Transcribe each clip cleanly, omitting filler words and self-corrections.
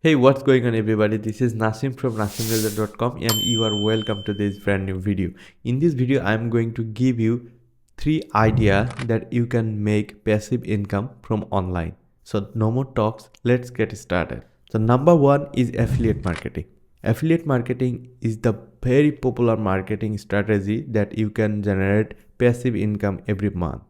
Hey, what's going on everybody? This is Nasim from nasimreza.com and you are welcome to this brand new video. In this video, I'm going to give you 3 ideas that you can make passive income from online. So no more talks, let's get started. So number one is affiliate marketing. Affiliate marketing is the very popular marketing strategy that you can generate passive income every month.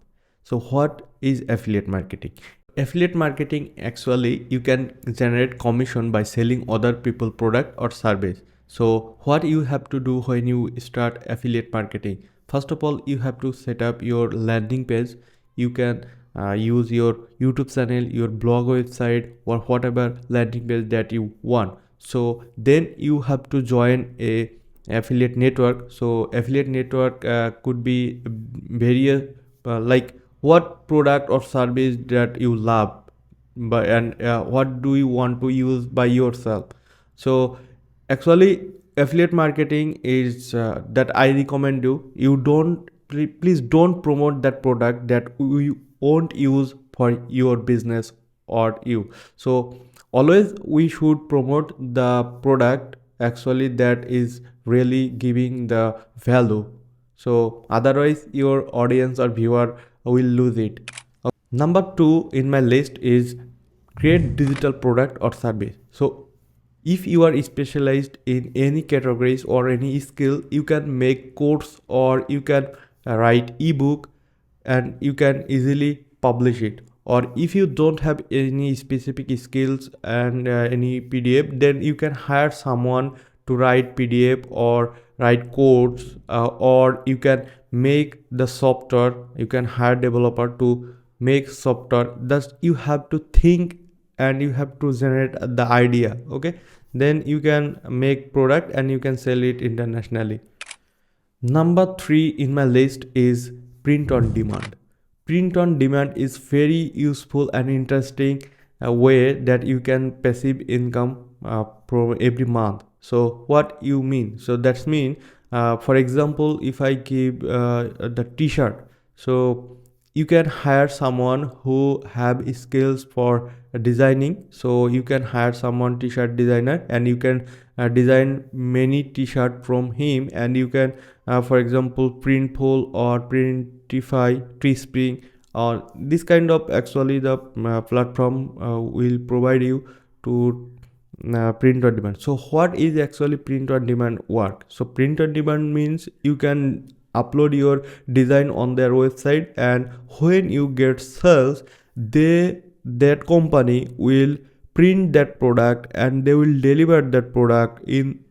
So what is affiliate marketing? Affiliate marketing, actually you can generate commission by selling other people product or service. So what you have to do when you start affiliate marketing? First of all, you have to set up your landing page. You can use your YouTube channel, your blog website, or whatever landing page that you want. So then you have to join a affiliate network. So affiliate network could be various, like what product or service that you love, but and what do you want to use by yourself. So actually affiliate marketing is that I recommend you don't please don't promote that product that you won't use for your business or you. So always we should promote the product actually that is really giving the value. So otherwise your audience or viewer will lose it. Number two in my list is create digital product or service. So if you are specialized in any categories or any skill, you can make course or you can write ebook and you can easily publish it. Or if you don't have any specific skills and any PDF, then you can hire someone to write PDF or write codes, or you can make the software. You can hire developer to make software. Thus you have to think and you have to generate the idea. Okay, then you can make product and you can sell it internationally. Number three in my list is print on demand. Print on demand is very useful and interesting way that you can passive income every month. So what you mean? So that's mean, for example, if I give the t-shirt, so you can hire someone who have skills for designing. So you can hire someone t-shirt designer and you can design many t-shirt from him, and you can for example printful or printify, teespring, or this kind of actually the platform will provide you to print on demand. So what is actually print on demand work? So print on demand means you can upload your design on their website, and when you get sales, that company will print that product and they will deliver that product in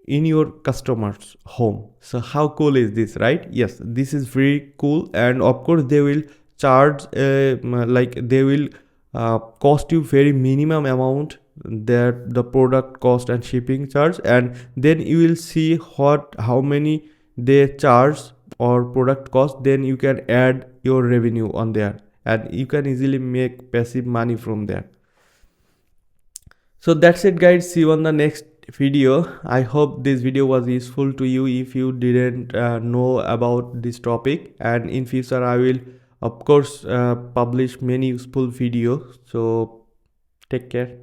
your customer's home. So how cool is this, right? Yes, this is very cool. And of course they will charge like they will cost you very minimum amount, that the product cost and shipping charge, and then you will see how many they charge or product cost, then you can add your revenue on there and you can easily make passive money from there. So that's it guys, see you on the next video. I hope this video was useful to you if you didn't know about this topic, and in future I will of course publish many useful videos. So take care.